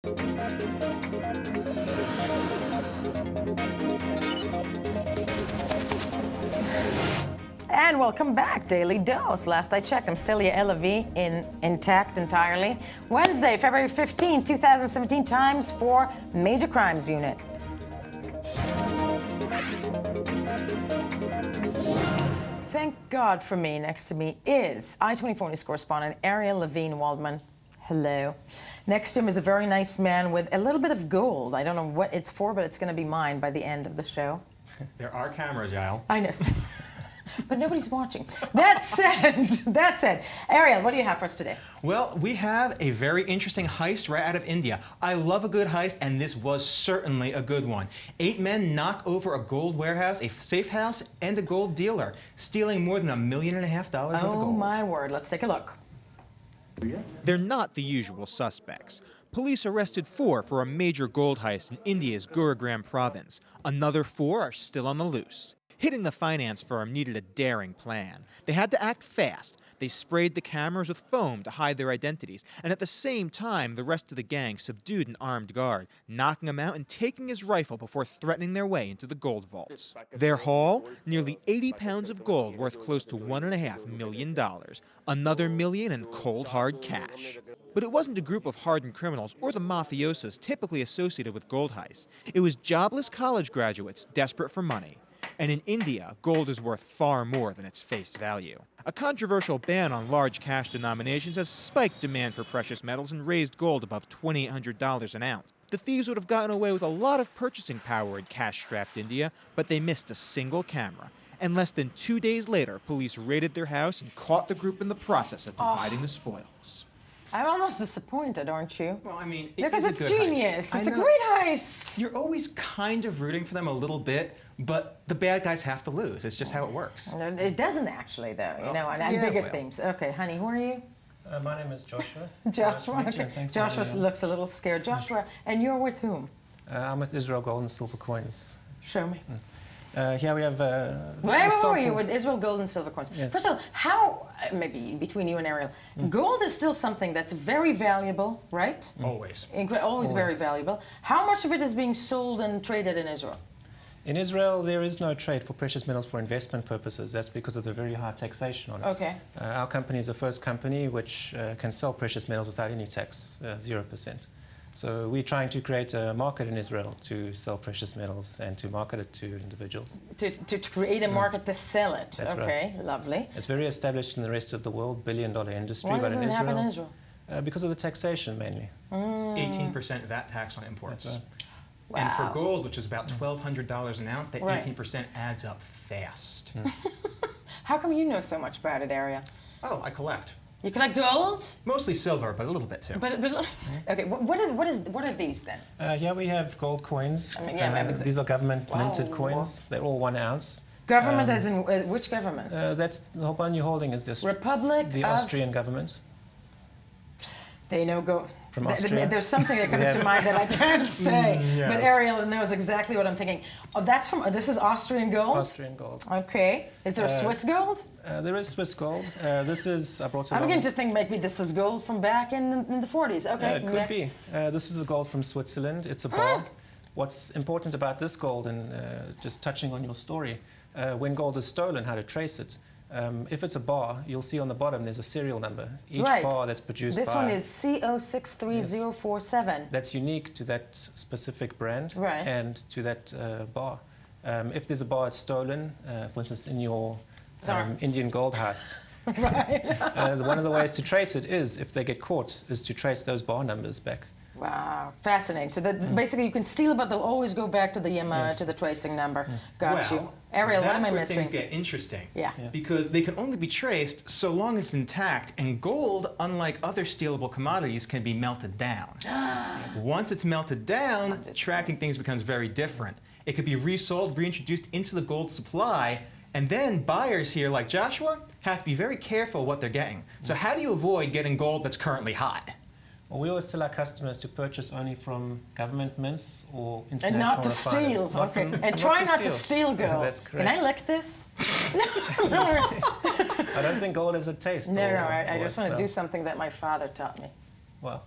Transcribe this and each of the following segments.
And welcome back, Daily Dose. Last I checked, I'm still Yael intact entirely. Wednesday, February 15, 2017, times for Major Crimes Unit. Thank God for me. Next to me is I-24 News correspondent Ariel Levine-Waldman. Hello. Next to him is a very nice man with a little bit of gold. I don't know what it's for, but it's going to be mine by the end of the show. There are cameras, Yael. I know. But nobody's watching. That said, Ariel, what do you have for us today? Well, we have a very interesting heist right out of India. I love a good heist, and this was certainly a good one. 8 men knock over a gold warehouse, a safe house, and a gold dealer, stealing more than $1.5 million worth of gold. Oh, my word. Let's take a look. They're not the usual suspects. Police arrested 4 for a major gold heist in India's Gurugram province. Another 4 are still on the loose. Hitting the finance firm needed a daring plan. They had to act fast. They sprayed the cameras with foam to hide their identities, and at the same time, the rest of the gang subdued an armed guard, knocking him out and taking his rifle before threatening their way into the gold vaults. Their haul? Nearly 80 pounds of gold worth close to $1.5 million. Another million in cold, hard cash. But it wasn't a group of hardened criminals or the mafiosos typically associated with gold heists. It was jobless college graduates desperate for money. And in India, gold is worth far more than its face value. A controversial ban on large cash denominations has spiked demand for precious metals and raised gold above $2,800 an ounce. The thieves would have gotten away with a lot of purchasing power in cash-strapped India, but they missed a single camera. And less than 2 days later, police raided their house and caught the group in the process of dividing the spoils. I'm almost disappointed, aren't you? Well, I mean, because it's genius. It's a great heist. You're always kind of rooting for them a little bit, but the bad guys have to lose. It's just how it works. It doesn't actually, though, you know, and bigger themes. Okay, honey, who are you? My name is Joshua. Joshua, okay. Joshua looks a little scared. Joshua, and you're with whom? I'm with Israel Gold and Silver Coins. Show me. Here we have... Where were you with Israel Gold and Silver Coins? Yes. First of all, how, maybe between you and Ariel, gold is still something that's very valuable, right? Always. Always very valuable. How much of it is being sold and traded in Israel? In Israel, there is no trade for precious metals for investment purposes. That's because of the very high taxation on it. Okay. Our company is the first company which can sell precious metals without any tax, 0%. So we're trying to create a market in Israel to sell precious metals and to market it to individuals. To create a market to sell it. That's okay, right. Lovely. It's very established in the rest of the world, billion-dollar industry. Why but doesn't in it happen in Israel? Because of the taxation, mainly. 18% VAT tax on imports. That's right. Wow. And for gold, which is about $1,200 an ounce, that 18% adds up fast. How come you know so much about it, Ariel? Oh, I collect. You collect gold? Mostly silver, but a little bit too. But okay, what are these then? Here we have gold coins. I mean, these are government minted coins. They're all 1 ounce. Government as in which government? That's the one you're holding is this Republic the of Austrian government. They know gold. From Austria? There's something that comes to mind that I can't say. Yes. But Ariel knows exactly what I'm thinking. Oh, that's from. This is Austrian gold. Austrian gold. Okay. Is there Swiss gold? There is Swiss gold. This is I brought along. I'm beginning to think maybe this is gold from back in the 40s. Okay. It could be. This is a gold from Switzerland. It's a bar. What's important about this gold, and just touching on your story, when gold is stolen, how to trace it. If it's a bar, you'll see on the bottom there's a serial number. Each bar that's produced this by... one is CO63047. Yes. That's unique to that specific brand and to that bar. If there's a bar that's stolen, for instance, in your Indian gold heist, one of the ways to trace it is, if they get caught, is to trace those bar numbers back. Wow, fascinating. So that basically you can steal, but they'll always go back to the to the tracing number. Got you. Ariel, what am I missing? That's where things get interesting. Yeah. Because they can only be traced so long as it's intact, and gold, unlike other stealable commodities, can be melted down. Once it's melted down, tracking things becomes very different. It could be resold, reintroduced into the gold supply, and then buyers here, like Joshua, have to be very careful what they're getting. So how do you avoid getting gold that's currently hot? Well, we always tell our customers to purchase only from government mints or international and not to refiners. steal. Okay. And try not to steal gold. That's correct. Can I lick this? I don't think gold has a taste. No, I just want to do something that my father taught me. Well.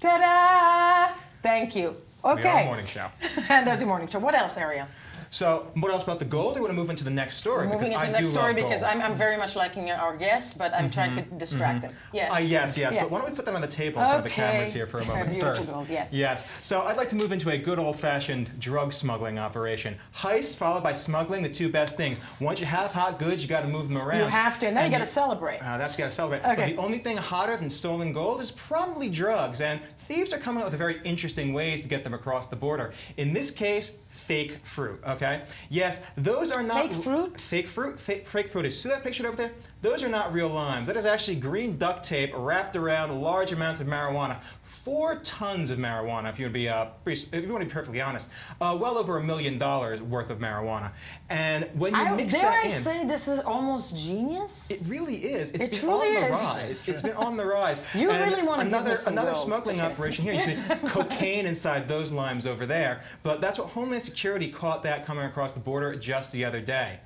Ta-da! Thank you. Okay. We are a morning show. And there's a morning show. What else, Ariel? So, what else about the gold? Or want to move into the next story? We're moving into the next story because I'm very much liking our guest, but I'm trying to distract him. Yes. Yes. Yeah. But why don't we put that on the table in front of the cameras here for a moment Beautiful first? gold, yes. Yes. So, I'd like to move into a good old-fashioned drug smuggling operation. Heist followed by smuggling, the two best things. Once you have hot goods, you got to move them around. You have to, and then you got to celebrate. That's got to celebrate. Okay. But the only thing hotter than stolen gold is probably drugs, and thieves are coming up with very interesting ways to get them across the border. In this case, fake fruit, okay? Yes, those are not... Fake fruit? Fake fruit. Fake fruit. See that picture over there? Those are not real limes. That is actually green duct tape wrapped around large amounts of marijuana. 4 tons of marijuana, if you want to be perfectly honest. Well over $1 million worth of marijuana. And when you mix that in... Dare I say this is almost genius? It really is. It's been truly on the is. rise. It's been on the rise. You And really want to give me some another gold. smuggling operation here. You see cocaine inside those limes over there. But that's what Homeland Security caught that coming across the border just the other day.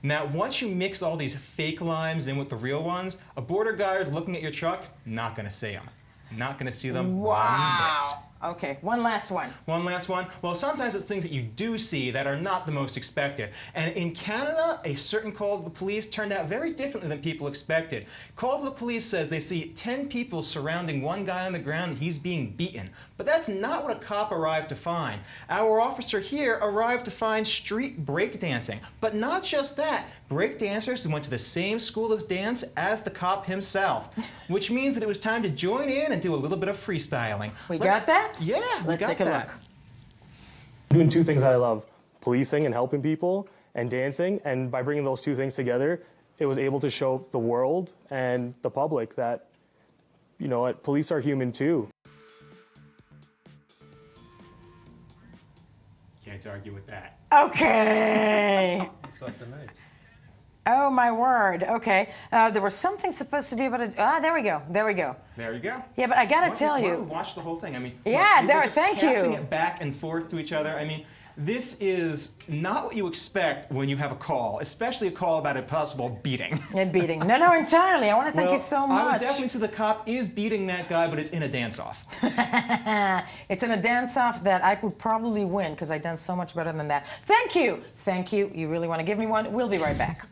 Now, once you mix all these fake limes in with the real ones, a border guard looking at your truck, not going to see them. Not going to see them one bit. Okay, one last one. One last one. Well, sometimes it's things that you do see that are not the most expected. And in Canada, a certain call to the police turned out very differently than people expected. Call to the police says they see 10 people surrounding one guy on the ground and he's being beaten. But that's not what a cop arrived to find. Our officer here arrived to find street breakdancing. But not just that. Breakdancers who went to the same school of dance as the cop himself. Which means that it was time to join in and do a little bit of freestyling. We got that? Yeah, Let's take a look. Doing two things that I love, policing and helping people, and dancing. And by bringing those two things together, it was able to show the world and the public that, you know what, police are human too. Can't argue with that. Okay. He's got the moves. Oh, my word. Okay. There was something supposed to be about it. There we go. There we go. There you go. Yeah, but I got to tell Why don't you. we watch the whole thing. I mean, Yeah, look, there. just Thank passing you. it back and forth to each other. I mean, this is not what you expect when you have a call, especially a call about a possible beating. And beating. No, entirely. I want to thank you so much. I would definitely say the cop is beating that guy, but it's in a dance-off. It's in a dance-off that I would probably win because I dance so much better than that. Thank you. Thank you. You really want to give me one? We'll be right back.